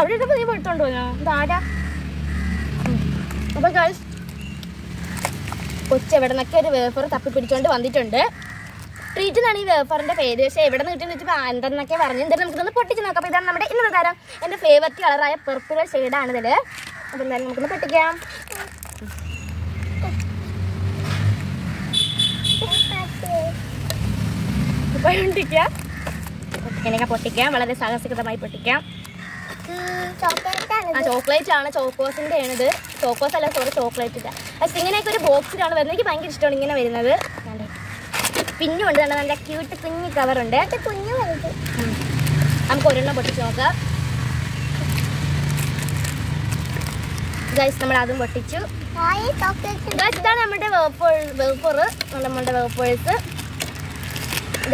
അവിടെ നീ പോയിട്ടുണ്ടോ ഞാൻ ഇതാരാ? അപ്പൊ ഗൈസ് കൊച്ചു എവിടെ നിന്നൊക്കെ ഒരു വേഫർ തപ്പി പിടിച്ചോണ്ട് വന്നിട്ടുണ്ട്. ട്രീറ്റ് എന്നാണ് ഈ വേഫറിന്റെ പേര്. പക്ഷേ എവിടെ നിന്ന് കിട്ടുന്ന എന്തെന്നൊക്കെ പറഞ്ഞു. എന്തായാലും നമുക്കൊന്ന് പൊട്ടിച്ച് നോക്കാം. അപ്പോൾ ഇതാണ് നമ്മുടെ ഇന്നത്തെ താരം. എൻ്റെ ഫേവററ്റ് കളറായ പെർപ്പിൾ ഷെയ്ഡാണ് ഇതിൽ. അപ്പോൾ എന്തായാലും നമുക്കൊന്ന് പൊട്ടിക്കാം. പൊട്ടിക്കാം എങ്ങനെയൊക്കെ പൊട്ടിക്കാം. വളരെ സാഹസികതമായി പൊട്ടിക്കാം. ചോക്ലേറ്റ് ആണ്. ചോക്കോസിന്റെ ആണിത്. ചോക്കോസ് അല്ല, സോറി, ചോക്ലേറ്റ് ഇല്ല. പക്ഷെ ഇങ്ങനെയൊക്കെ ഒരു ബോക്സിലാണ് വരുന്നത്. എനിക്ക് ഭയങ്കര ഇഷ്ടമാണ് ഇങ്ങനെ വരുന്നത്. പിന്നുണ്ട്, നല്ല ക്യൂട്ട് കുഞ്ഞ് കവറുണ്ട്. നമുക്ക് ഒരെണ്ണം പൊട്ടിച്ച് നോക്കാം. ഗൈസ് നമ്മൾ അതും പൊട്ടിച്ചു. ഗൈസ് ഇതാണ് നമ്മുടെ നമ്മുടെ വേഫേഴ്സ്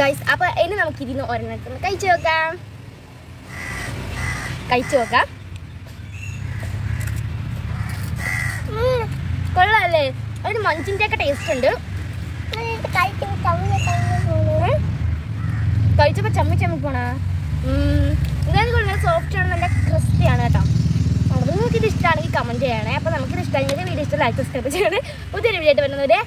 ഗൈസ്. അപ്പൊ ഇനി നമുക്ക് ഇതിന് ഒരെണ്ണം കഴിച്ചു നോക്കാം. കൊള്ളാല്ലേ? ഒരു മഞ്ചിന്റെ ഒക്കെ ടേസ്റ്റ് ഉണ്ട്. കഴിച്ചപ്പോ ചമ്മി പോണ. ഇതായത് കൊള്ളാം. സോഫ്റ്റ് ആണ്, നല്ല ക്രിസ്പി ആണ് കേട്ടോ. നിങ്ങൾക്ക് ഇത് ഇഷ്ടമാണെങ്കിൽ കമന്റ് ചെയ്യണേ. അപ്പൊ നമുക്കിത് ഇഷ്ടമാണെങ്കിൽ വീഡിയോ ഇഷ്ടം ലൈക്ക് സബ്സ്ക്രൈബ് ചെയ്യണേ. പുതിയൊരു വീഡിയോ ആയിട്ട് വരുന്നവരെ